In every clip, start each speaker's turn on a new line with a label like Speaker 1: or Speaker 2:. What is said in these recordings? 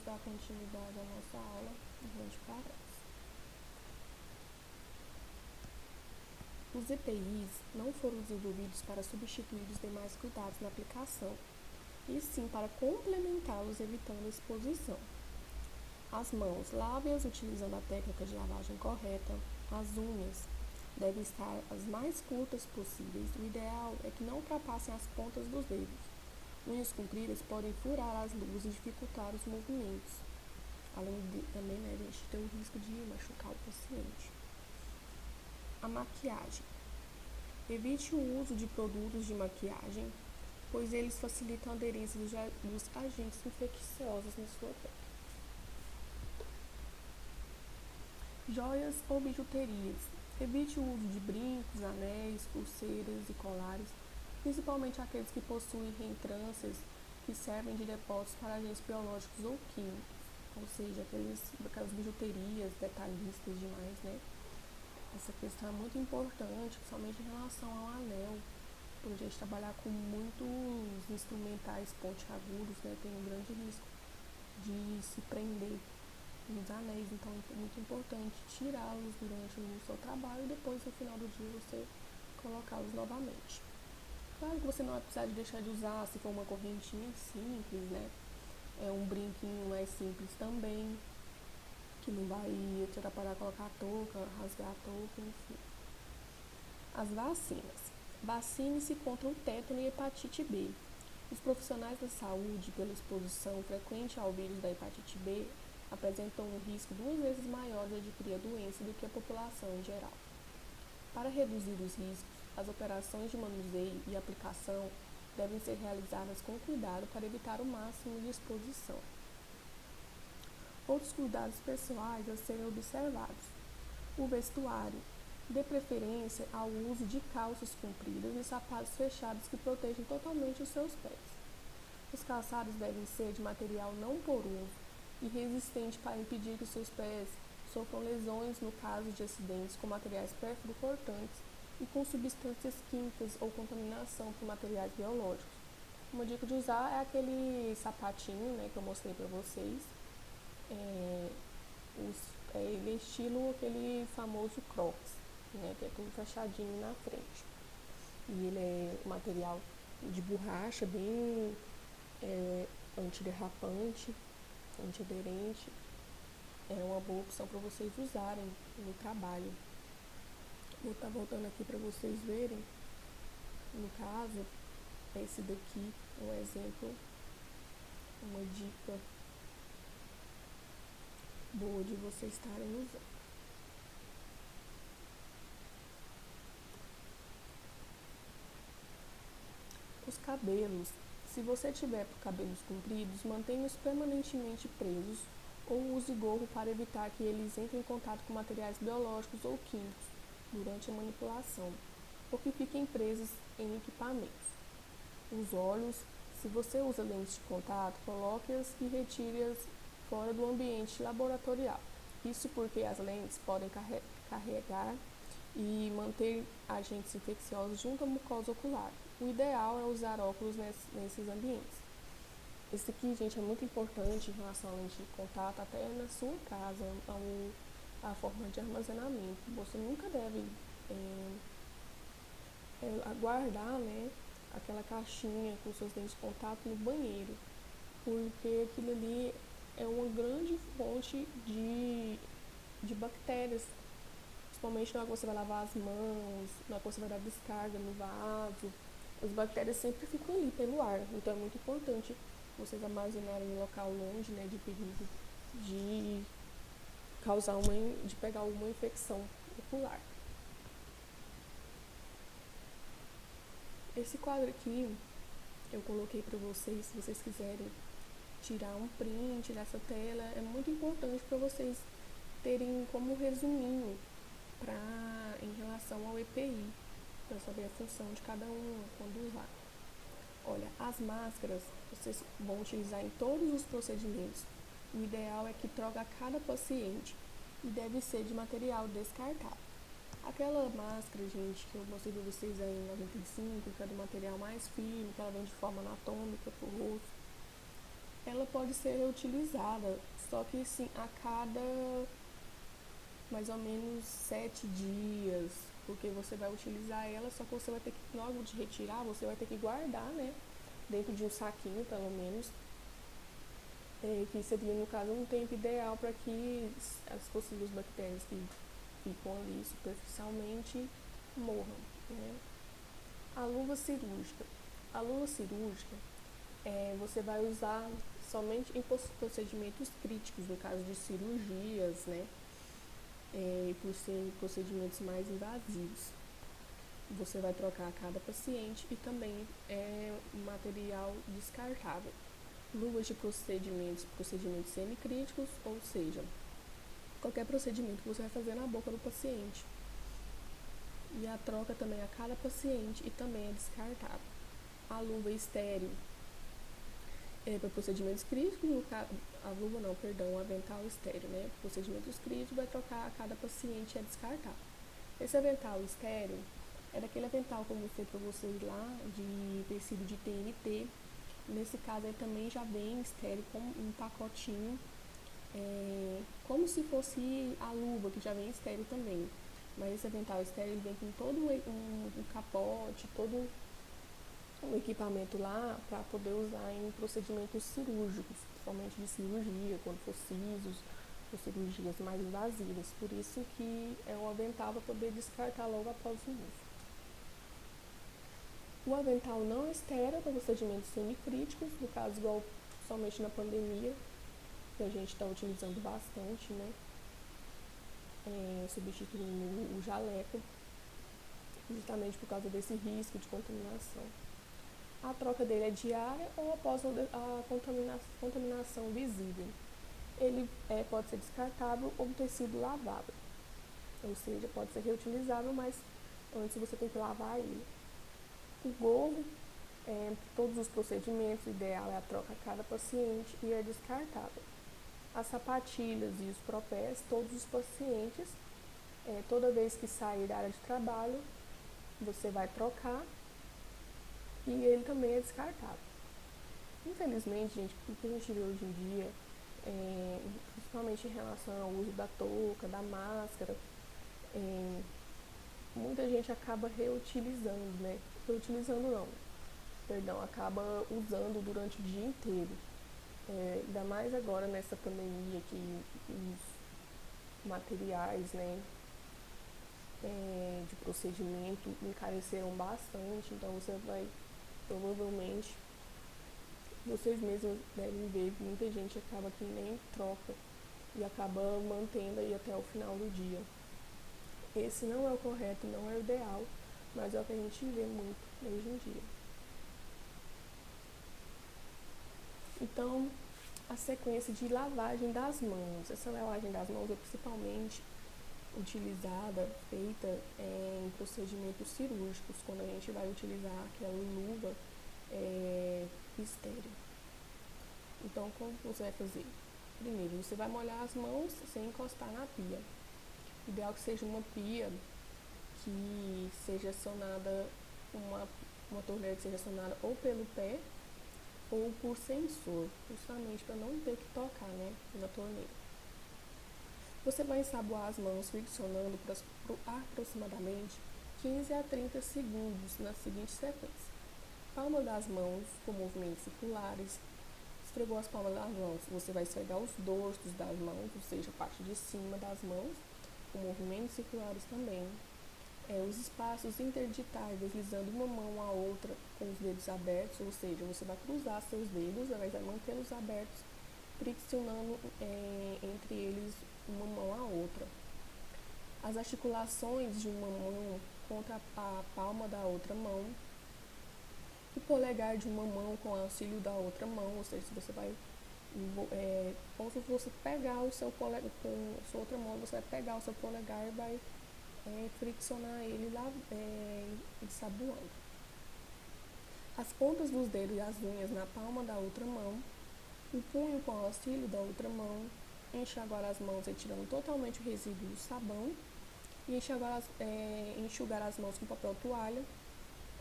Speaker 1: dar continuidade à nossa aula, a gente parece. Os EPIs não foram desenvolvidos para substituir os demais cuidados na aplicação, e sim para complementá-los, evitando a exposição. As mãos, lave-as utilizando a técnica de lavagem correta. As unhas devem estar as mais curtas possíveis. O ideal é que não ultrapassem as pontas dos dedos. Unhas compridas podem furar as luzes e dificultar os movimentos. Além de também, a gente tem o risco de machucar o paciente. A maquiagem. Evite o uso de produtos de maquiagem, pois eles facilitam a aderência dos agentes infecciosos na sua pele. Joias ou bijuterias. Evite o uso de brincos, anéis, pulseiras e colares, principalmente aqueles que possuem reentrâncias que servem de depósitos para agentes biológicos ou químicos, ou seja, aquelas bijuterias detalhistas demais, né? Essa questão é muito importante, principalmente em relação ao anel, por a gente trabalhar com muitos instrumentais pontiagudos, né? Tem um grande risco de se prender nos anéis, então é muito importante tirá-los durante o seu trabalho e depois, no final do dia, você colocá-los novamente. Claro que você não vai precisar de deixar de usar se for uma correntinha simples, né? É um brinquinho mais simples também, que não vai te atrapalhar a colocar a touca, rasgar a touca, enfim. As vacinas. Vacine-se contra o tétano e hepatite B. Os profissionais da saúde, pela exposição frequente ao vírus da hepatite B, apresentam um risco 2 vezes maior de adquirir a doença do que a população em geral. Para reduzir os riscos, as operações de manuseio e aplicação devem ser realizadas com cuidado para evitar o máximo de exposição. Outros cuidados pessoais a serem observados. O vestuário. Dê preferência ao uso de calças compridas e sapatos fechados que protejam totalmente os seus pés. Os calçados devem ser de material não poroso e resistente para impedir que seus pés sofram lesões no caso de acidentes com materiais perfuro-cortantes e com substâncias químicas ou contaminação por materiais biológicos. Uma dica de usar é aquele sapatinho, né, que eu mostrei para vocês. Ele é estilo aquele famoso Crocs, né, que é tudo fechadinho na frente. E ele é um material de borracha bem antiderrapante, antiaderente. É uma boa opção para vocês usarem no trabalho. Vou estar voltando aqui para vocês verem. No caso, esse daqui é um exemplo, uma dica boa de vocês estarem usando. Os cabelos. Se você tiver cabelos compridos, mantenha-os permanentemente presos ou use gorro para evitar que eles entrem em contato com materiais biológicos ou químicos durante a manipulação, ou que fiquem presos em equipamentos. Os olhos. Se você usa lentes de contato, coloque-as e retire-as fora do ambiente laboratorial. Isso porque as lentes podem carregar e manter agentes infecciosos junto à mucosa ocular. O ideal é usar óculos nesses ambientes. Esse aqui, gente, é muito importante em relação à lente de contato, até na sua casa, a forma de armazenamento. Você nunca deve guardar, né, aquela caixinha com seus lentes de contato no banheiro, porque aquilo ali é uma grande fonte de bactérias, principalmente na hora que você vai lavar as mãos, na hora que você vai dar descarga no vaso. As bactérias sempre ficam ali pelo ar, então é muito importante vocês armazenarem em um local longe, né, de perigo de de pegar alguma infecção ocular. Esse quadro aqui eu coloquei para vocês, se vocês quiserem tirar um print dessa tela, é muito importante para vocês terem como resuminho em relação ao EPI, para saber a função de cada um quando usar. Olha, as máscaras vocês vão utilizar em todos os procedimentos. O ideal é que troque a cada paciente e deve ser de material descartável. Aquela máscara, gente, que eu mostrei para vocês aí em 95, que é do material mais firme, que ela vem de forma anatômica pro rosto, Ela pode ser reutilizada, só que sim, a cada mais ou menos 7 dias, porque você vai utilizar ela, só que você vai ter que, logo de retirar, você vai ter que guardar, né? Dentro de um saquinho, pelo menos, que seria, no caso, um tempo ideal para que as possíveis bactérias que ficam ali superficialmente morram, né? A luva cirúrgica. A luva cirúrgica você vai usar somente em procedimentos críticos, no caso de cirurgias, né? Por ser procedimentos mais invasivos. Você vai trocar a cada paciente e também material descartável. Luvas de procedimentos semicríticos, ou seja, qualquer procedimento que você vai fazer na boca do paciente. E a troca também a cada paciente e também é descartável. A luva estéreo para procedimentos críticos, o avental estéreo, né? Procedimentos críticos vai trocar a cada paciente e é descartável. Esse avental estéreo é daquele avental que eu mostrei para vocês lá, de tecido de TNT. Nesse caso, ele também já vem estéreo com um pacotinho, como se fosse a luva, que já vem estéreo também. Mas esse avental estéreo ele vem com todo um capote, todo um equipamento lá para poder usar em procedimentos cirúrgicos, principalmente de cirurgia, quando for sisos, ou cirurgias mais invasivas. Por isso que é um avental para poder descartar logo após o uso. O avental não estéreo para procedimentos semicríticos, no caso igual somente na pandemia, que a gente está utilizando bastante, né? Substituindo o jaleco, justamente por causa desse risco de contaminação. A troca dele é diária ou após a contaminação visível. Ele pode ser descartável ou ter sido lavável, ou seja, pode ser reutilizável, mas antes você tem que lavar ele. O gorro, todos os procedimentos, o ideal é a troca a cada paciente e é descartável. As sapatilhas e os propés, todos os pacientes, toda vez que sair da área de trabalho, você vai trocar e ele também é descartável. Infelizmente, gente, o que a gente vê hoje em dia, principalmente em relação ao uso da touca, da máscara, muita gente acaba reutilizando, né? Acaba usando durante o dia inteiro. Ainda mais agora nessa pandemia que os materiais, né, de procedimento encareceram bastante, então você vai, provavelmente, vocês mesmos devem ver que muita gente acaba que nem troca e acaba mantendo aí até o final do dia. Esse não é o correto, não é o ideal, mas é o que a gente vê muito hoje em dia. Então, a sequência de lavagem das mãos. Essa lavagem das mãos é principalmente utilizada, feita em procedimentos cirúrgicos, quando a gente vai utilizar aquela luva estéreo. Então, como você vai fazer? Primeiro, você vai molhar as mãos sem encostar na pia. O ideal é que seja uma pia que seja acionada, uma torneira que seja acionada ou pelo pé ou por sensor, justamente para não ter que tocar, né, na torneira. Você vai ensaboar as mãos friccionando por aproximadamente 15 a 30 segundos na seguinte sequência. Palma das mãos com movimentos circulares. Esfregou as palmas das mãos, você vai esfregar os dorsos das mãos, ou seja, a parte de cima das mãos, com movimentos circulares também. Os espaços interdigitais, deslizando uma mão à outra com os dedos abertos, ou seja, você vai cruzar seus dedos, vai mantê-los abertos, friccionando entre eles uma mão à outra. As articulações de uma mão contra a palma da outra mão, o polegar de uma mão com auxílio da outra mão, ou seja, se você vai, como se você pegar o seu polegar com a sua outra mão, você vai pegar o seu polegar e vai friccionar ele lá, ensaboando. As pontas dos dedos e as unhas na palma da outra mão, o punho com o auxílio da outra mão, enxaguar as mãos retirando totalmente o resíduo do sabão e enxugar as mãos com papel toalha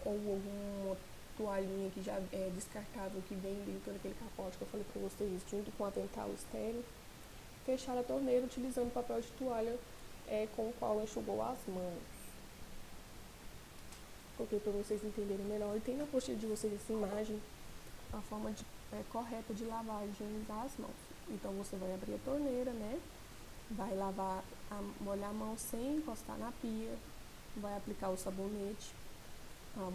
Speaker 1: ou algum toalhinha que já é descartável, que vem dentro daquele capote que eu falei para vocês, junto com o avental estéreo. Fechar a torneira utilizando papel de toalha com o qual enxugou as mãos. Coloquei para vocês entenderem melhor. E tem na apostila de vocês essa imagem, a forma correta de lavar e higienizar as mãos. Então você vai abrir a torneira, né? Vai molhar a mão sem encostar na pia, vai aplicar o sabonete.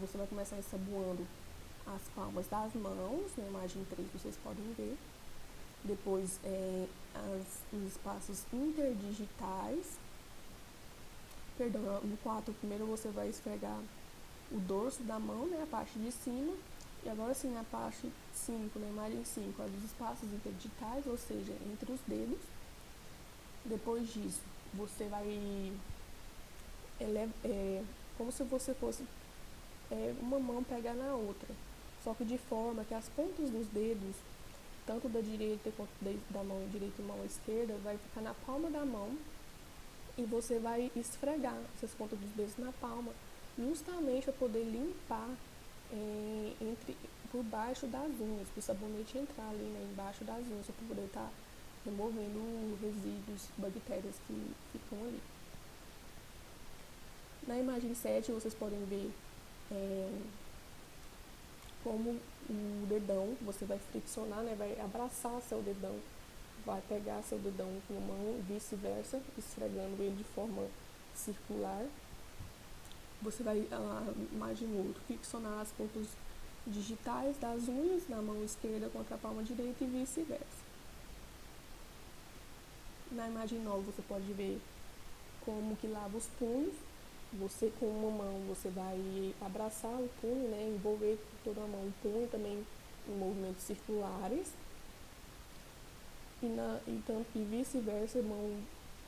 Speaker 1: Você vai começar ensaboando as palmas das mãos, na imagem 3 vocês podem ver. Depois os espaços interdigitais. Perdão, no 4 primeiro você vai esfregar o dorso da mão, né, a parte de cima. E agora sim, na parte 5, na imagem 5, os espaços interdigitais, ou seja, entre os dedos. Depois disso, você vai como se você fosse uma mão pegar na outra, só que de forma que as pontas dos dedos, tanto da direita quanto da mão direita e mão esquerda, vai ficar na palma da mão e você vai esfregar essas pontas dos dedos na palma, justamente para poder limpar por baixo das unhas, para o sabonete entrar ali, né, embaixo das unhas, para poder estar removendo resíduos, bactérias que ficam ali. Na imagem 7 vocês podem ver como o dedão, você vai friccionar, né, vai abraçar seu dedão, vai pegar seu dedão com a mão e vice-versa, esfregando ele de forma circular. Você vai, na imagem 8, friccionar as pontas digitais das unhas na mão esquerda contra a palma direita e vice-versa. Na imagem 9 você pode ver como que lava os punhos. Você com uma mão você vai abraçar o punho, né, envolver toda a mão o punho também em movimentos circulares. E vice-versa,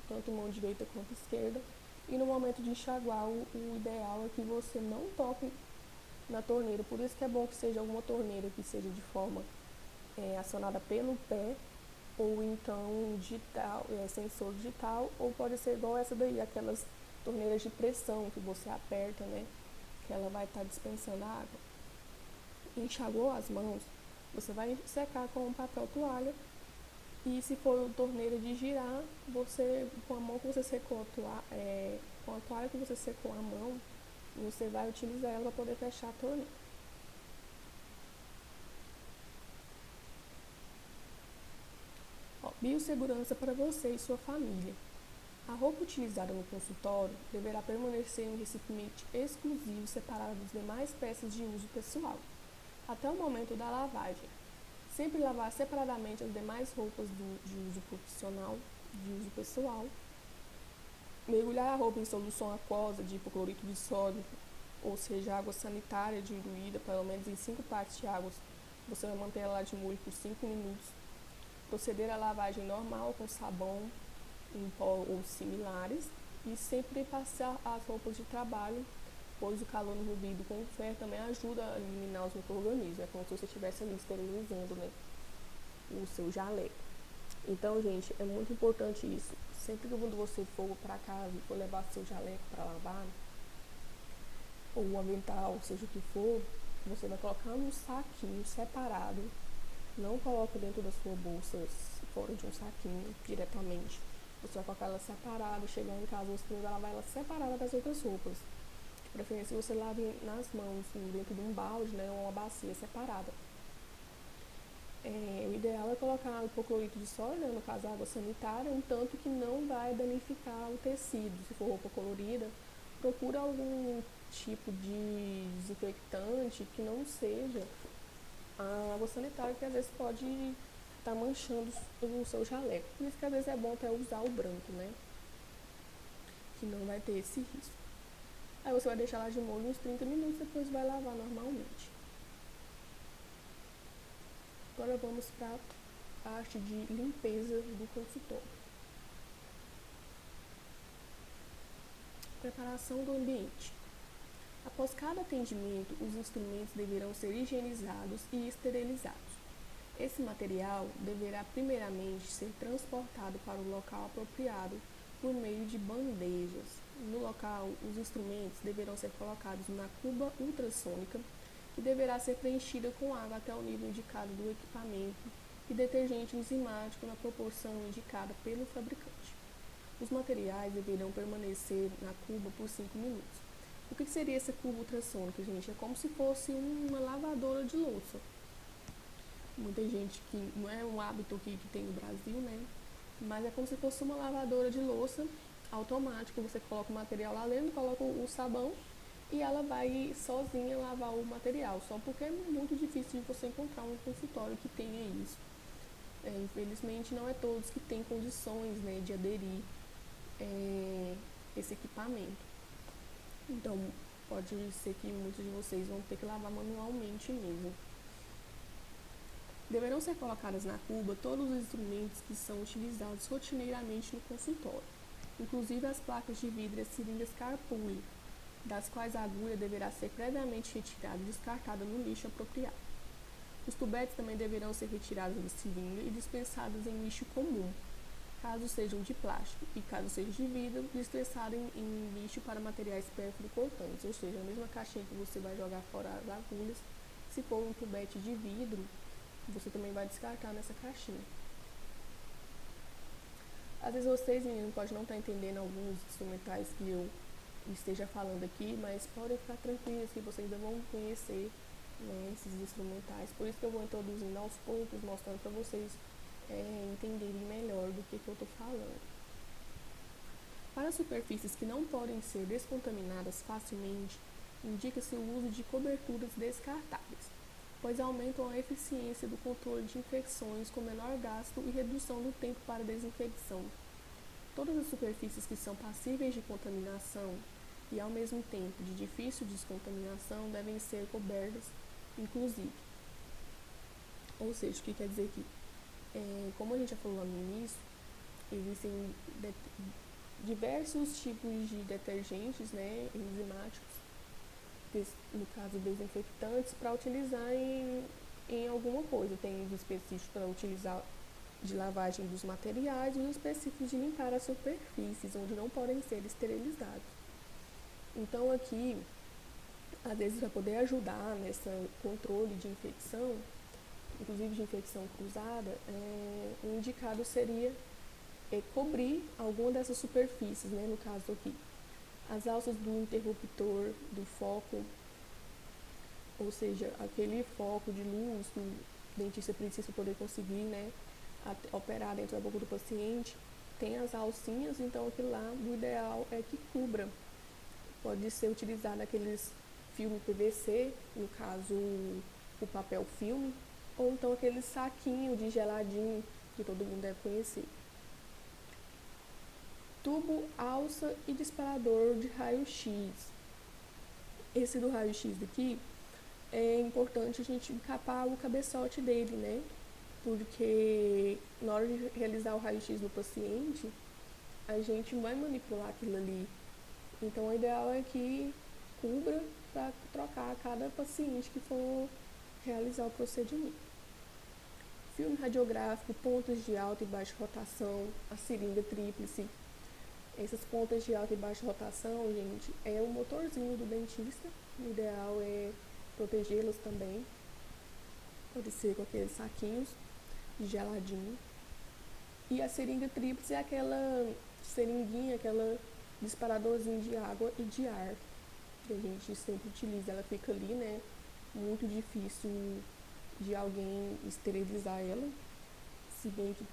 Speaker 1: tanto mão direita quanto esquerda. E no momento de enxaguar, o ideal é que você não toque na torneira. Por isso que é bom que seja alguma torneira que seja de forma acionada pelo pé, ou então digital, sensor digital, ou pode ser igual essa daí, aquelas torneiras de pressão que você aperta, né, que ela vai estar dispensando a água. Enxagou as mãos, você vai secar com um papel toalha. E se for torneira de girar, você, com a mão que você secou com a toalha que você secou a mão, você vai utilizar ela para poder fechar a torneira. Biossegurança para você e sua família. A roupa utilizada no consultório deverá permanecer em um recipiente exclusivo separado das demais peças de uso pessoal, até o momento da lavagem. Sempre lavar separadamente as demais roupas de uso profissional, de uso pessoal. Mergulhar a roupa em solução aquosa de hipoclorito de sódio, ou seja, água sanitária diluída, pelo menos em 5 partes de água. Você vai manter ela de molho por 5 minutos. Proceder à lavagem normal com sabão em pó ou similares. E sempre passar as roupas de trabalho, pois o calor envolvido com o ferro também ajuda a eliminar os micro-organismos. É como se você estivesse ali esterilizando, né, o seu jaleco. Então, gente, é muito importante isso. Sempre que quando você for para casa e for levar seu jaleco para lavar, ou um avental, seja o que for, você vai colocar num saquinho separado. Não coloca dentro da sua bolsa, fora de um saquinho, diretamente. Você vai colocar ela separada, chegar em casa, você vai lavar ela separada das outras roupas. De preferência, você lave nas mãos, dentro de um balde, né, ou uma bacia separada. O ideal é colocar hipoclorito de sódio, né, no caso água sanitária, um tanto que não vai danificar o tecido. Se for roupa colorida, procura algum tipo de desinfectante que não seja a água sanitária, que às vezes pode estar manchando o seu jaleco. Por isso que às vezes é bom até usar o branco, né, que não vai ter esse risco. Aí você vai deixar lá de molho uns 30 minutos, depois vai lavar normalmente. Agora vamos para a parte de limpeza do consultório. Preparação do ambiente. Após cada atendimento, os instrumentos deverão ser higienizados e esterilizados. Esse material deverá primeiramente ser transportado para o local apropriado por meio de bandejas. No local, os instrumentos deverão ser colocados na cuba ultrassônica que deverá ser preenchida com água até o nível indicado do equipamento e detergente enzimático na proporção indicada pelo fabricante. Os materiais deverão permanecer na cuba por 5 minutos. O que seria essa cuba ultrassônica, gente? É como se fosse uma lavadora de louça. Muita gente que não é um hábito aqui que tem no Brasil, né? Mas é como se fosse uma lavadora de louça automática. Você coloca o material lá dentro, coloca o sabão e ela vai sozinha lavar o material. Só porque é muito difícil de você encontrar um consultório que tenha isso. Infelizmente não é todos que têm condições, né, de aderir esse equipamento. Então pode ser que muitos de vocês vão ter que lavar manualmente mesmo. Deverão ser colocadas na cuba todos os instrumentos que são utilizados rotineiramente no consultório, inclusive as placas de vidro e as seringas Carpuli, das quais a agulha deverá ser previamente retirada e descartada no lixo apropriado. Os tubetes também deverão ser retirados da seringa e dispensados em lixo comum, caso sejam de plástico, e caso sejam de vidro, dispensados em lixo para materiais pérfido-cortantes, ou seja, a mesma caixinha que você vai jogar fora as agulhas, se for um tubete de vidro, você também vai descartar nessa caixinha. Às vezes vocês, meninos, podem não estar entendendo alguns instrumentais que eu esteja falando aqui, mas podem ficar tranquilos que vocês ainda vão conhecer, né, esses instrumentais. Por isso que eu vou introduzindo aos poucos, mostrando para vocês entenderem melhor do que eu estou falando. Para superfícies que não podem ser descontaminadas facilmente, indica-se o uso de coberturas descartáveis, pois aumentam a eficiência do controle de infecções com menor gasto e redução do tempo para desinfecção. Todas as superfícies que são passíveis de contaminação e, ao mesmo tempo, de difícil descontaminação devem ser cobertas, inclusive. Ou seja, o que quer dizer aqui? Como a gente já falou no início, existem diversos tipos de detergentes, né, enzimáticos, no caso desinfetantes, para utilizar em alguma coisa. Tem os específicos para utilizar de lavagem dos materiais e os específicos de limpar as superfícies, onde não podem ser esterilizados. Então aqui, às vezes, para poder ajudar nesse controle de infecção, inclusive de infecção cruzada, o indicado seria cobrir alguma dessas superfícies, né, no caso aqui. As alças do interruptor, do foco, ou seja, aquele foco de luz que o dentista precisa poder conseguir, né, operar dentro da boca do paciente, tem as alcinhas, então aquilo lá, o ideal é que cubra. Pode ser utilizado aqueles filme PVC, no caso o papel filme, ou então aquele saquinho de geladinho que todo mundo deve conhecer. Tubo, alça e disparador de raio-x. Esse do raio-x daqui é importante a gente encapar o cabeçote dele, né? Porque na hora de realizar o raio-x no paciente, a gente vai manipular aquilo ali. Então o ideal é que cubra para trocar a cada paciente que for realizar o procedimento. Filme radiográfico, pontas de alta e baixa rotação, a seringa tríplice. Essas pontas de alta e baixa rotação, gente, é o motorzinho do dentista. O ideal é protegê-las também. Pode ser com aqueles saquinhos de geladinho. E a seringa tríplice é aquela seringuinha, aquela disparadorzinho de água e de ar que a gente sempre utiliza. Ela fica ali, né? Muito difícil de alguém esterilizar ela, se bem que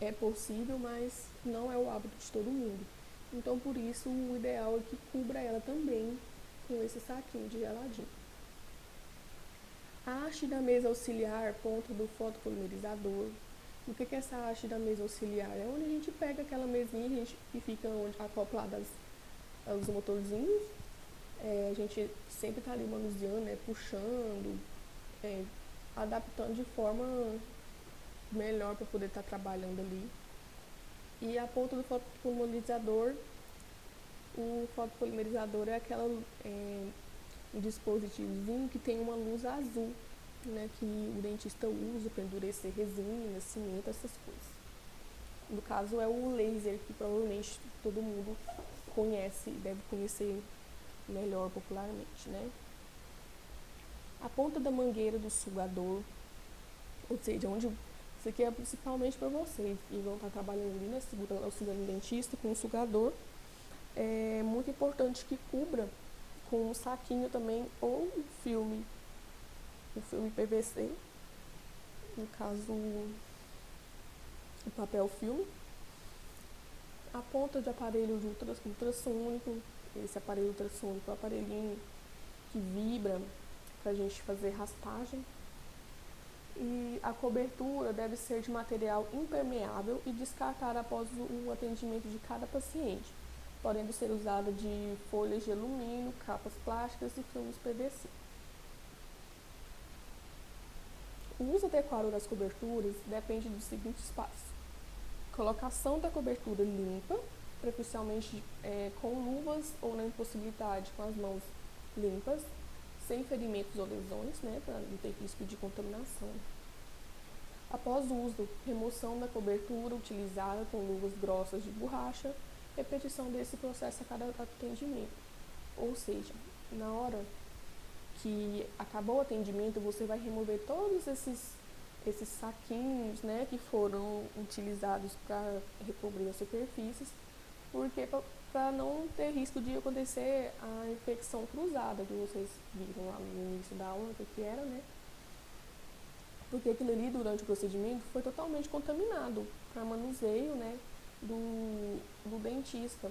Speaker 1: é possível, mas não é o hábito de todo mundo. Então, por isso, o ideal é que cubra ela também com esse saquinho de geladinho. A haste da mesa auxiliar, ponta do fotopolimerizador. O que é essa haste da mesa auxiliar? É onde a gente pega aquela mesinha e fica acoplada aos motorzinhos. A gente sempre está ali manuseando, né, puxando, adaptando de forma melhor para poder estar trabalhando ali. E a ponta do fotopolimerizador, o fotopolimerizador é um dispositivozinho que tem uma luz azul, né, que o dentista usa para endurecer resina, cimento, essas coisas. No caso é o laser, que provavelmente todo mundo conhece, deve conhecer melhor popularmente, né? A ponta da mangueira do sugador, ou seja, onde isso aqui é principalmente para vocês que vão estar trabalhando ali, né, auxiliando o dentista com o sugador. É muito importante que cubra com um saquinho também ou o filme PVC, no caso o papel filme. A ponta de aparelho de ultrassônico, esse aparelho ultrassônico é o aparelhinho que vibra para a gente fazer raspagem. E a cobertura deve ser de material impermeável e descartada após o atendimento de cada paciente, podendo ser usada de folhas de alumínio, capas plásticas e filmes PVC. O uso adequado das coberturas depende dos seguintes passos: colocação da cobertura limpa, preferencialmente com luvas ou na impossibilidade com as mãos limpas, sem ferimentos ou lesões, né, para não ter risco de contaminação. Após o uso, remoção da cobertura utilizada com luvas grossas de borracha, repetição desse processo a cada atendimento. Ou seja, na hora que acabou o atendimento, você vai remover todos esses saquinhos, né, que foram utilizados para recobrir as superfícies, porque para não ter risco de acontecer a infecção cruzada, que vocês viram lá no início da aula, que era, né? Porque aquilo ali, durante o procedimento, foi totalmente contaminado para manuseio, né, do dentista.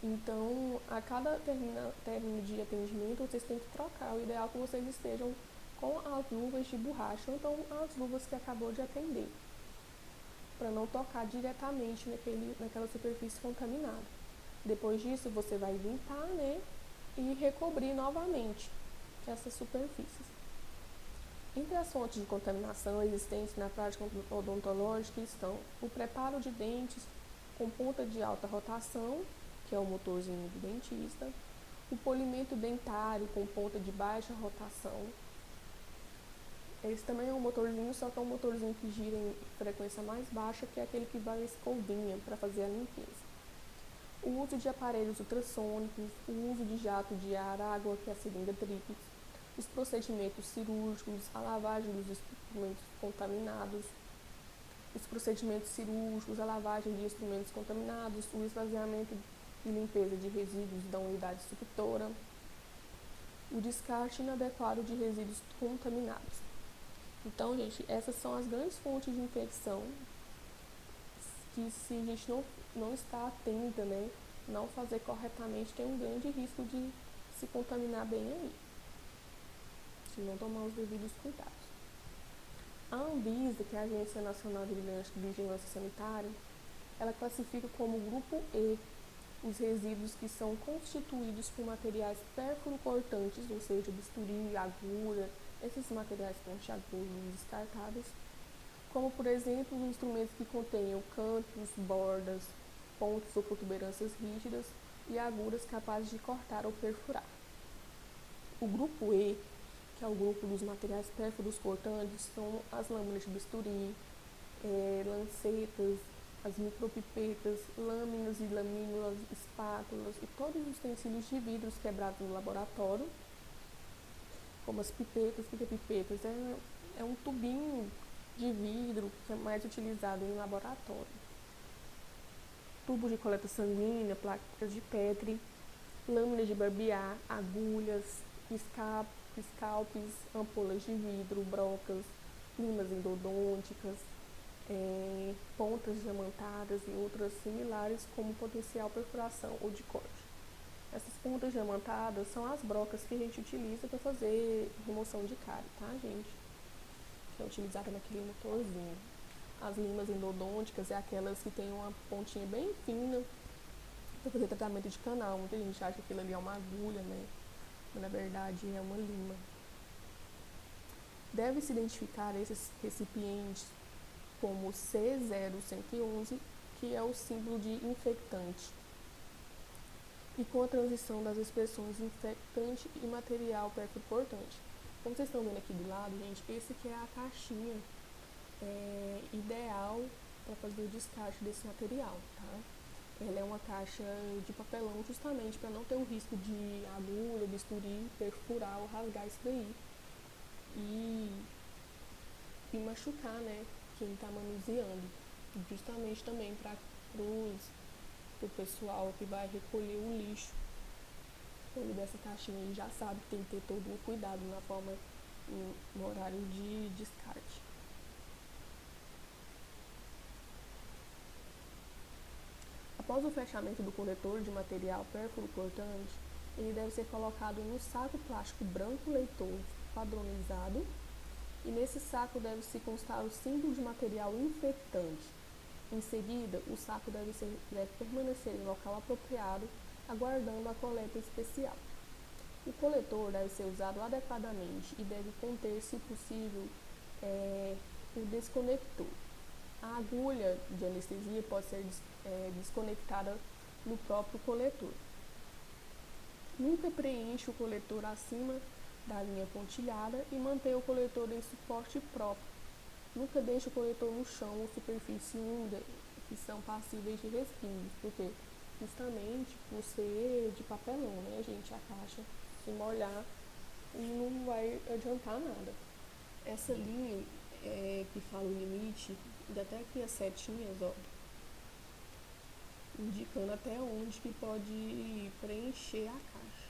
Speaker 1: Então, a cada término de atendimento, vocês têm que trocar. O ideal é que vocês estejam com as luvas de borracha, ou então as luvas que acabou de atender, para não tocar diretamente naquela superfície contaminada. Depois disso, você vai limpar, né, e recobrir novamente essas superfícies. Entre as fontes de contaminação existentes na prática odontológica estão o preparo de dentes com ponta de alta rotação, que é o motorzinho do dentista, o polimento dentário com ponta de baixa rotação. Esse também é um motorzinho, só que é um motorzinho que gira em frequência mais baixa, que é aquele que vai a escovinha para fazer a limpeza. O uso de aparelhos ultrassônicos, o uso de jato de ar, água, que é a seringa tríplice, os procedimentos cirúrgicos, a lavagem dos instrumentos contaminados, os procedimentos cirúrgicos, a lavagem de instrumentos contaminados, o esvaziamento e limpeza de resíduos da unidade suctora, o descarte inadequado de resíduos contaminados. Então, gente, essas são as grandes fontes de infecção que, se a gente não está atenta, né, não fazer corretamente, tem um grande risco de se contaminar bem aí, se não tomar os devidos cuidados. A Anvisa, que é a Agência Nacional de Vigilância Sanitária, ela classifica como grupo E os resíduos que são constituídos por materiais pérfuro-cortantes, ou seja, bisturi, agulha, esses materiais pontiagudos descartáveis, como, por exemplo, os instrumentos que contenham cantos, bordas, pontos ou protuberâncias rígidas e agulhas capazes de cortar ou perfurar. O grupo E, que é o grupo dos materiais pérfuros cortantes, são as lâminas de bisturi, lancetas, as micropipetas, lâminas e lamínulas, espátulas e todos os utensílios de vidros quebrados no laboratório, como as pipetas, porque pipetas é um tubinho de vidro que é mais utilizado em laboratório. Tubos de coleta sanguínea, placas de Petri, lâminas de barbear, agulhas, scalpes, ampolas de vidro, brocas, limas endodônticas, pontas diamantadas e outras similares como potencial perfuração ou de corte. Essas pontas diamantadas são as brocas que a gente utiliza para fazer remoção de cárie, tá, gente? Que é utilizada naquele motorzinho. As limas endodônticas é aquelas que tem uma pontinha bem fina para fazer tratamento de canal. Muita gente acha que aquilo ali é uma agulha, né? Mas na verdade é uma lima. Deve-se identificar esses recipientes como C0111, que é o símbolo de infectante, e com a transição das expressões infectante e material perfuro-cortante. Como vocês estão vendo aqui do lado, gente, esse aqui é a caixinha ideal para fazer o descarte desse material, tá? ela é uma caixa de papelão justamente para não ter o risco de agulha, bisturi, perfurar ou rasgar isso daí e, e machucar, né, quem está manuseando. Justamente também para o pessoal que vai recolher o lixo. Quando dessa caixinha ele já sabe que tem que ter todo um cuidado na forma, no horário de descarte. Após o fechamento do coletor de material pérfuro cortante, ele deve ser colocado em um saco plástico branco leitoso padronizado e nesse saco deve-se constar o símbolo de material infectante. Em seguida, o saco deve permanecer em local apropriado, aguardando a coleta especial. O coletor deve ser usado adequadamente e deve conter, se possível, o desconector. A agulha de anestesia pode ser desconectada no próprio coletor. Nunca preencha o coletor acima da linha pontilhada e mantenha o coletor em suporte próprio. Nunca deixe o coletor no chão ou superfície úmida que são passíveis de respingos, porque justamente por ser de papelão, né, gente, a caixa se molhar não vai adiantar nada. Essa linha que fala o limite, ainda até aqui as setinhas, ó, indicando até onde que pode preencher a caixa.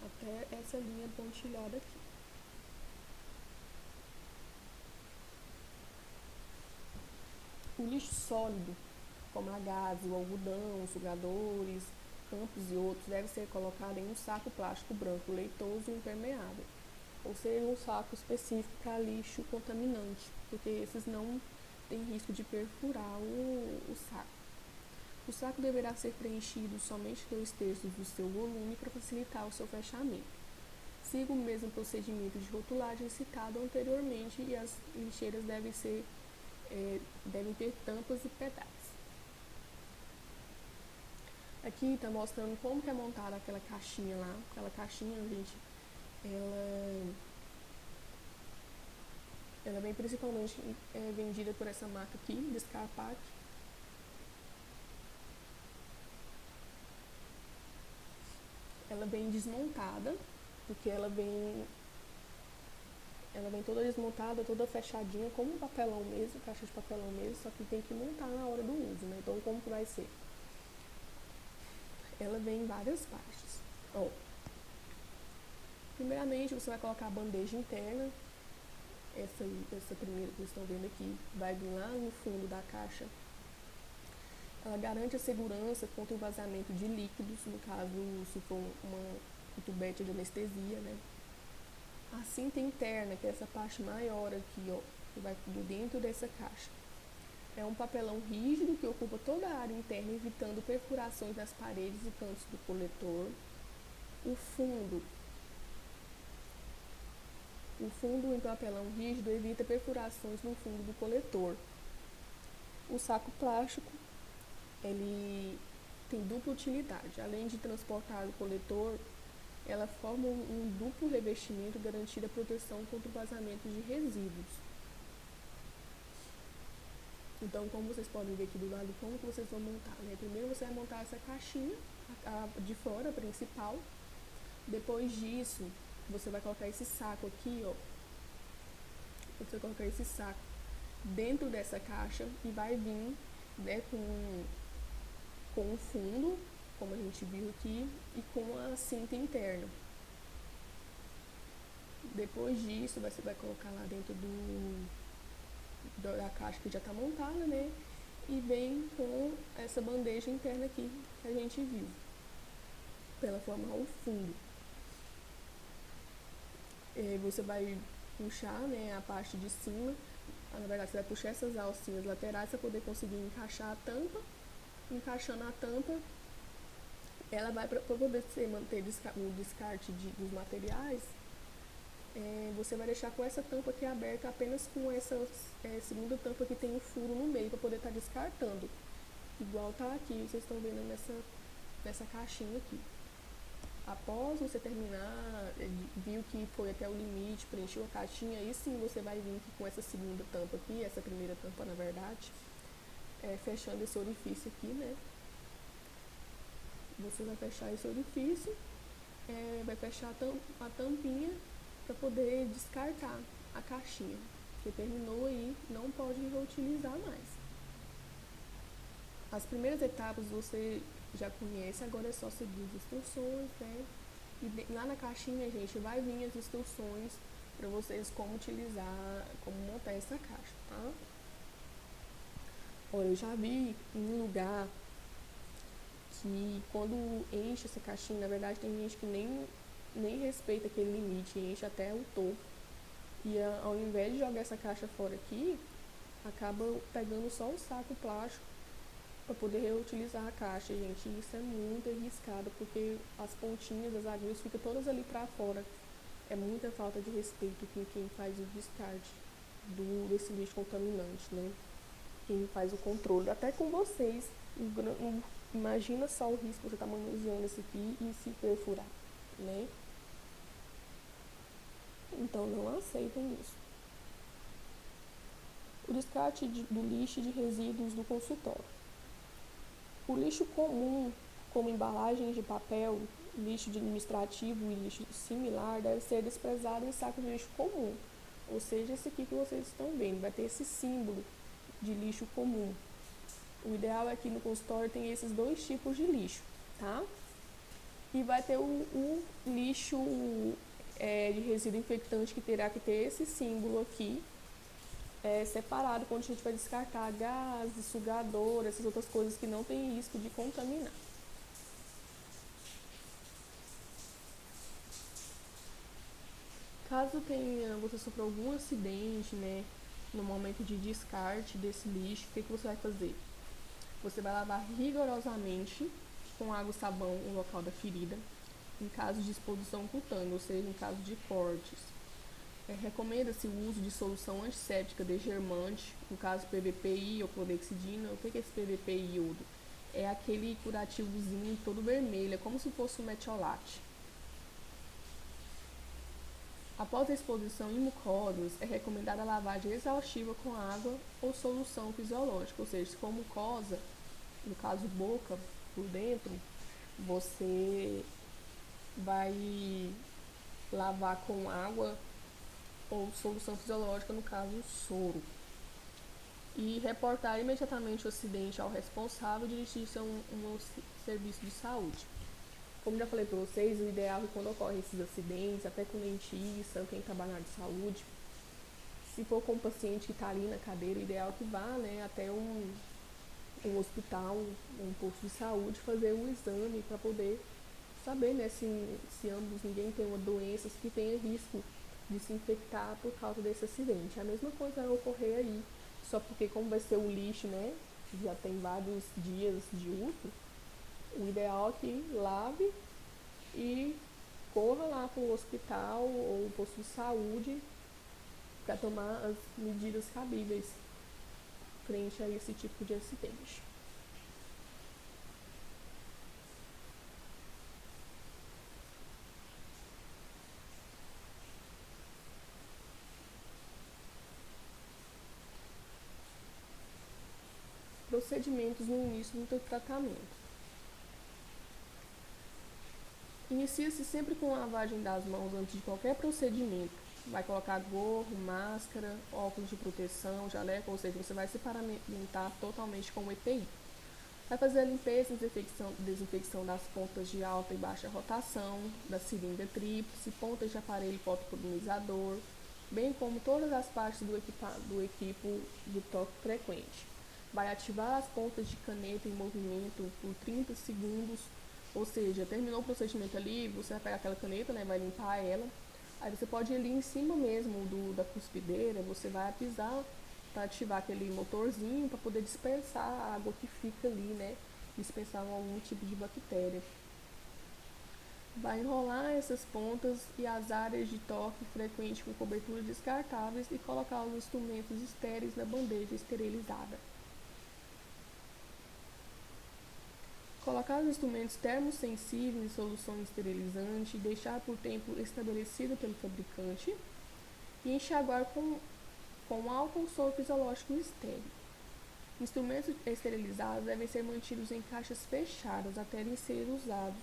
Speaker 1: Até essa linha pontilhada aqui. O lixo sólido, como a gás, o algodão, sugadores, campos e outros, deve ser colocado em um saco plástico branco leitoso e impermeável, ou seja, um saco específico para lixo contaminante, porque esses não têm risco de perfurar o saco. O saco deverá ser preenchido somente 2/3 do seu volume para facilitar o seu fechamento. Siga o mesmo procedimento de rotulagem citado anteriormente e as lixeiras devem ter tampas e pedais. Aqui está mostrando como que é montada aquela caixinha lá. Aquela caixinha, gente, ela vem principalmente vendida por essa marca aqui, Descarpac. Ela vem desmontada, porque ela vem toda desmontada, toda fechadinha, como um papelão mesmo, caixa de papelão mesmo, só que tem que montar na hora do uso, né? Então, como que vai ser? Ela vem em várias partes. Ó, primeiramente, você vai colocar a bandeja interna. Essa primeira que vocês estão vendo aqui vai vir lá no fundo da caixa. Ela garante a segurança contra o vazamento de líquidos, no caso, se for uma tubete de anestesia, né? A cinta interna, que é essa parte maior aqui, ó, que vai dentro dessa caixa. É um papelão rígido que ocupa toda a área interna, evitando perfurações nas paredes e cantos do coletor. O fundo em papelão rígido evita perfurações no fundo do coletor. O saco plástico, ele tem dupla utilidade. Além de transportar o coletor, ela forma um duplo revestimento garantindo a proteção contra o vazamento de resíduos. Então, como vocês podem ver aqui do lado, como que vocês vão montar, né? Primeiro você vai montar essa caixinha a de fora, a principal. Depois disso, você vai colocar esse saco aqui, ó. Você vai colocar esse saco dentro dessa caixa e vai vir, né, com o fundo, como a gente viu aqui, e com a cinta interna. Depois disso, você vai colocar lá dentro da caixa que já está montada, né? E vem com essa bandeja interna aqui que a gente viu, para ela formar o fundo. Você vai puxar, né, a parte de cima. Na verdade, você vai puxar essas alcinhas laterais para poder conseguir encaixar a tampa. Encaixando a tampa, ela vai para poder manter o descarte dos materiais. Você vai deixar com essa tampa aqui aberta, apenas com essa segunda tampa que tem um furo no meio, para poder estar descartando. Igual tá aqui, vocês estão vendo nessa caixinha aqui. Após você terminar, viu que foi até o limite, preencheu a caixinha, aí sim você vai vir aqui com essa segunda tampa aqui, essa primeira tampa na verdade, fechando esse orifício aqui, né? Você vai fechar esse orifício, vai fechar a tampinha para poder descartar a caixinha, que terminou aí, não pode reutilizar mais. As primeiras etapas você já conhece, agora é só seguir as instruções, né? E lá na caixinha, gente, vai vir as instruções para vocês como utilizar, como montar essa caixa, tá? Olha, eu já vi em um lugar que quando enche essa caixinha, na verdade tem gente que nem respeita aquele limite, enche até o topo. E ao invés de jogar essa caixa fora aqui, acaba pegando só um saco plástico para poder reutilizar a caixa, gente. Isso é muito arriscado, porque as pontinhas das agulhas ficam todas ali para fora. É muita falta de respeito com quem faz o descarte desse lixo contaminante, né? Quem faz o controle, até com vocês. Imagina só o risco de você estar manuseando isso aqui e se perfurar, né? Então não aceitem isso. O descarte do lixo de resíduos do consultório. O lixo comum, como embalagens de papel, lixo administrativo e lixo similar, deve ser desprezado em saco de lixo comum. Ou seja, esse aqui que vocês estão vendo, vai ter esse símbolo de lixo comum. O ideal é que no consultório tem esses dois tipos de lixo, tá? E vai ter o lixo de resíduo infectante, que terá que ter esse símbolo aqui, separado, quando a gente vai descartar gases, sugador, essas outras coisas que não tem risco de contaminar. Caso você sofreu algum acidente, né, no momento de descarte desse lixo, o que você vai fazer? Você vai lavar rigorosamente com água e sabão o local da ferida, em caso de exposição cutânea, ou seja, em caso de cortes. Recomenda-se o uso de solução antisséptica desgermante, no caso PVPI ou clorexidina. O que é esse PVPI iodo? É aquele curativozinho todo vermelho, é como se fosse um metiolate. Após a exposição em mucosas, é recomendada a lavagem exaustiva com água ou solução fisiológica, ou seja, se for mucosa, no caso boca, por dentro, você vai lavar com água ou solução fisiológica, no caso soro. E reportar imediatamente o acidente ao responsável e dirigir-se a um serviço de saúde. Como já falei para vocês, o ideal é que quando ocorrem esses acidentes, até com dentista, quem trabalha na área de saúde, se for com um paciente que está ali na cadeira, o ideal é que vá, né, até um hospital, um posto de saúde, fazer um exame para poder saber, né, se ambos, ninguém tem uma doença que tenha risco de se infectar por causa desse acidente. A mesma coisa vai ocorrer aí, só porque como vai ser o lixo, né, já tem vários dias de uso, o ideal é que lave e corra lá para o hospital ou posto de saúde para tomar as medidas cabíveis frente a esse tipo de acidente. Procedimentos no início do tratamento. Inicia-se sempre com lavagem das mãos antes de qualquer procedimento. Vai colocar gorro, máscara, óculos de proteção, jaleco, ou seja, você vai se paramentar totalmente com o EPI. Vai fazer a limpeza e desinfecção das pontas de alta e baixa rotação, da seringa tríplice, pontas de aparelho hipopolinizador, bem como todas as partes do equipo de toque frequente. Vai ativar as pontas de caneta em movimento por 30 segundos, ou seja, terminou o procedimento ali, você vai pegar aquela caneta, né, vai limpar ela, aí você pode ir ali em cima mesmo da cuspideira, você vai pisar para ativar aquele motorzinho para poder dispersar a água que fica ali, né, dispensar algum tipo de bactéria. Vai enrolar essas pontas e as áreas de toque frequente com coberturas descartáveis e colocar os instrumentos estéreis na bandeja esterilizada. Colocar os instrumentos termosensíveis em solução esterilizante, deixar por tempo estabelecido pelo fabricante e enxaguar com álcool soro fisiológico estéril. Instrumentos esterilizados devem ser mantidos em caixas fechadas até eles serem usados.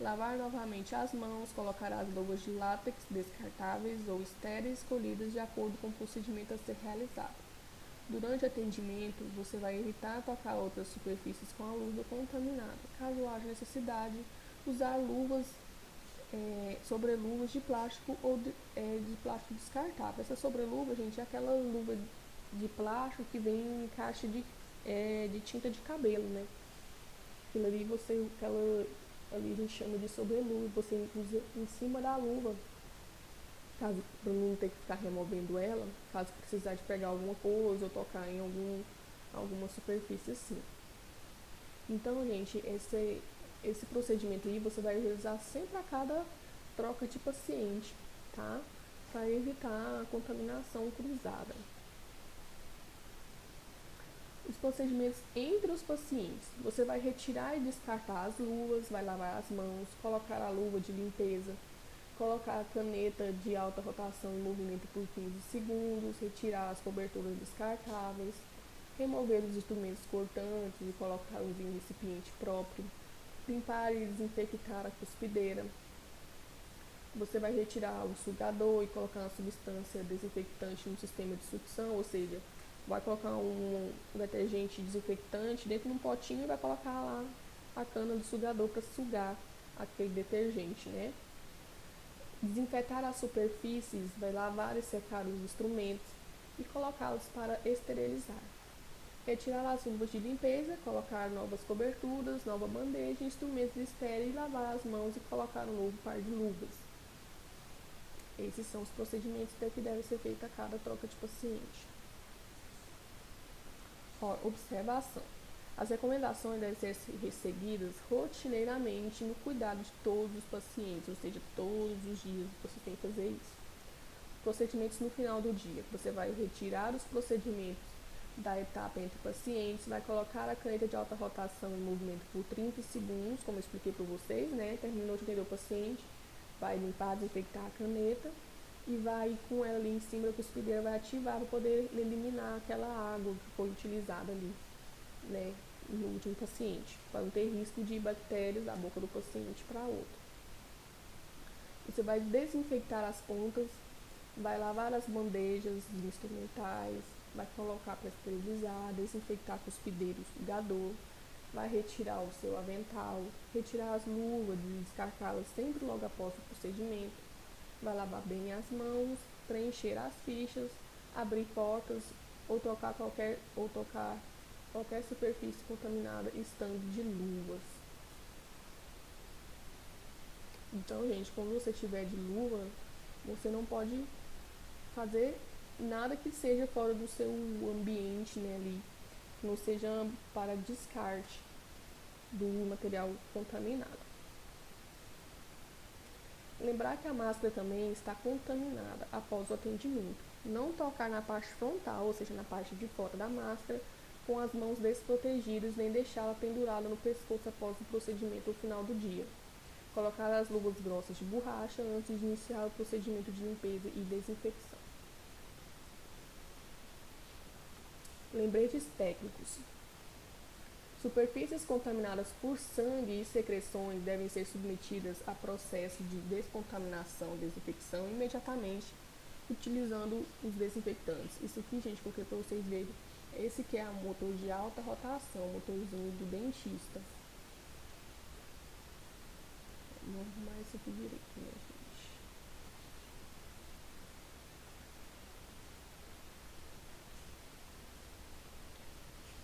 Speaker 1: Lavar novamente as mãos, colocar as luvas de látex descartáveis ou estéreis escolhidas de acordo com o procedimento a ser realizado. Durante o atendimento, você vai evitar tocar outras superfícies com a luva contaminada. Caso haja necessidade, usar sobreluvas de plástico ou de plástico descartável. Essa sobreluva, gente, é aquela luva de plástico que vem em caixa de tinta de cabelo, né? Aquilo ali ali a gente chama de sobreluva, você usa em cima da luva, caso para não ter que ficar removendo ela, caso precisar de pegar alguma coisa ou tocar em alguma superfície assim. Então, gente, esse procedimento aí você vai realizar sempre a cada troca de paciente, tá? Para evitar a contaminação cruzada. Os procedimentos entre os pacientes. Você vai retirar e descartar as luvas, vai lavar as mãos, colocar a luva de limpeza, colocar a caneta de alta rotação em movimento por 15 segundos, retirar as coberturas descartáveis, remover os instrumentos cortantes e colocá-los em recipiente próprio, limpar e desinfectar a cuspideira. Você vai retirar o sugador e colocar uma substância desinfectante no sistema de sucção, ou seja, vai colocar um detergente desinfectante dentro de um potinho e vai colocar lá a cana do sugador para sugar aquele detergente, né? Desinfetar as superfícies, vai lavar e secar os instrumentos e colocá-los para esterilizar. Retirar as luvas de limpeza, colocar novas coberturas, nova bandeja, instrumentos estéreis, lavar as mãos e colocar um novo par de luvas. Esses são os procedimentos que devem ser feitos a cada troca de paciente. Observação. As recomendações devem ser seguidas rotineiramente no cuidado de todos os pacientes, ou seja, todos os dias você tem que fazer isso. Procedimentos no final do dia. Você vai retirar os procedimentos da etapa entre pacientes, vai colocar a caneta de alta rotação em movimento por 30 segundos, como eu expliquei para vocês, né? Terminou de atender o paciente, vai limpar, desinfectar a caneta e vai com ela ali em cima da cuspideira, vai ativar para poder eliminar aquela água que foi utilizada ali, né, no último paciente, para não ter risco de bactérias da boca do paciente para outro. Você vai desinfectar as pontas, vai lavar as bandejas instrumentais, vai colocar para esterilizar, desinfectar a cuspideira, o sugador, vai retirar o seu avental, retirar as luvas, descartá-las sempre logo após o procedimento, vai lavar bem as mãos, preencher as fichas, abrir portas ou tocar qualquer superfície contaminada estando de luvas. Então, gente, quando você estiver de luva, você não pode fazer nada que seja fora do seu ambiente, né, ali, que não seja para descarte do material contaminado. Lembrar que a máscara também está contaminada após o atendimento. Não tocar na parte frontal, ou seja, na parte de fora da máscara, com as mãos desprotegidas, nem deixá-la pendurada no pescoço após o procedimento no final do dia. Colocar as luvas grossas de borracha antes de iniciar o procedimento de limpeza e desinfecção. Lembretes técnicos. Superfícies contaminadas por sangue e secreções devem ser submetidas a processo de descontaminação e desinfecção imediatamente, utilizando os desinfetantes. Isso aqui, gente, porque para vocês verem, esse que é o motor de alta rotação, o motorzinho do dentista. Vamos arrumar isso aqui direito, né, gente?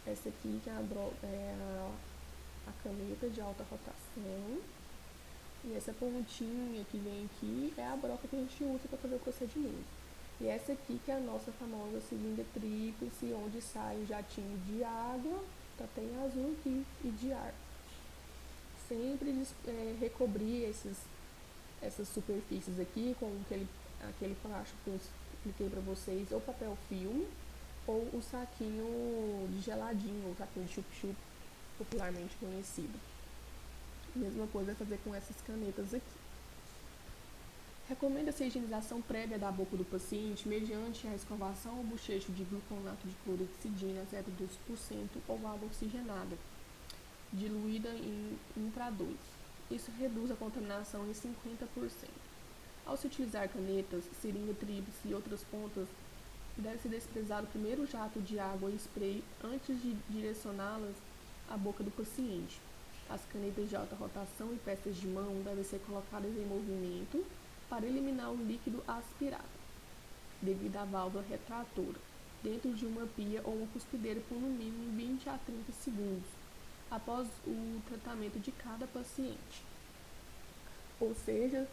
Speaker 1: Essa aqui que é a caneta de alta rotação. E essa pontinha que vem aqui é a broca que a gente usa para fazer o procedimento. E essa aqui que é a nossa famosa cilindra tríplice, onde sai um jatinho de água, tá até em azul aqui, e de ar. Sempre recobrir essas superfícies aqui com aquele plástico que eu expliquei para vocês, ou papel filme, ou o saquinho de geladinho, ou o saquinho de chup-chup, popularmente conhecido. Mesma coisa fazer com essas canetas aqui. Recomenda-se a higienização prévia da boca do paciente mediante a escovação ou bochecho de gluconato de clorexidina 0,2% ou água oxigenada, diluída em 1:2. Isso reduz a contaminação em 50%. Ao se utilizar canetas, seringa tríplice e outras pontas, deve-se desprezar o primeiro jato de água e spray antes de direcioná-las à boca do paciente. As canetas de alta rotação e peças de mão devem ser colocadas em movimento para eliminar o líquido aspirado, devido à válvula retratora, dentro de uma pia ou uma cuspideira por no mínimo 20 a 30 segundos, após o tratamento de cada paciente. Ou seja,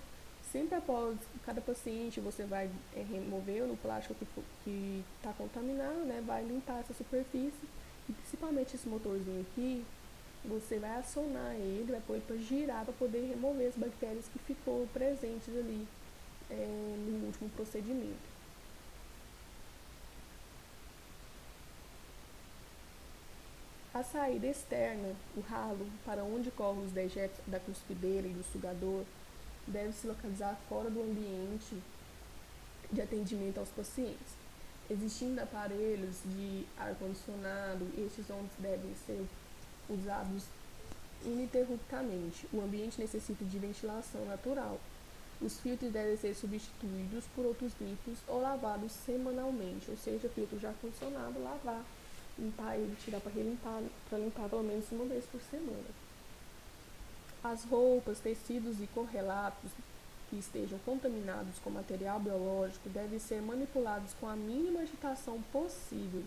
Speaker 1: sempre após cada paciente você vai remover o plástico que está contaminado, né? Vai limpar essa superfície e principalmente esse motorzinho aqui, você vai acionar ele, vai pôr ele para girar para poder remover as bactérias que ficou presentes ali no último procedimento. A saída externa, o ralo, para onde correm os dejetos da cuspideira e do sugador, deve se localizar fora do ambiente de atendimento aos pacientes. Existindo aparelhos de ar-condicionado, estes ondas devem ser usados ininterruptamente. O ambiente necessita de ventilação natural. Os filtros devem ser substituídos por outros limpos ou lavados semanalmente, ou seja, filtro de ar-condicionado, lavar, limpar ele, tirar para relimpar, para limpar pelo menos uma vez por semana. As roupas, tecidos e correlatos que estejam contaminados com material biológico devem ser manipulados com a mínima agitação possível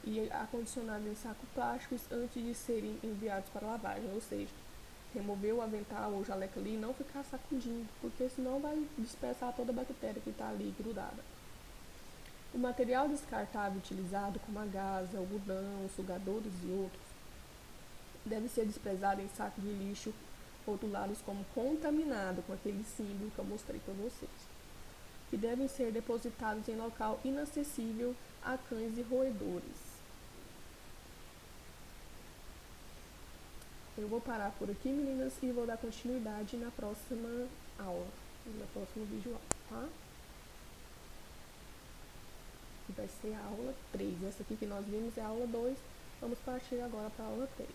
Speaker 1: e acondicionados em sacos plásticos antes de serem enviados para lavagem, ou seja, remover o avental ou jaleco ali e não ficar sacudindo, porque senão vai dispersar toda a bactéria que está ali grudada. O material descartável utilizado, como a gasa, algodão, sugadores e outros, deve ser desprezado em saco de lixo rotulados como contaminado, com aquele símbolo que eu mostrei para vocês, que devem ser depositados em local inacessível a cães e roedores. Eu vou parar por aqui, meninas, e vou dar continuidade na próxima aula, no próximo vídeo, tá? Que vai ser a aula 3. Essa aqui que nós vimos é a aula 2. Vamos partir agora para a aula 3.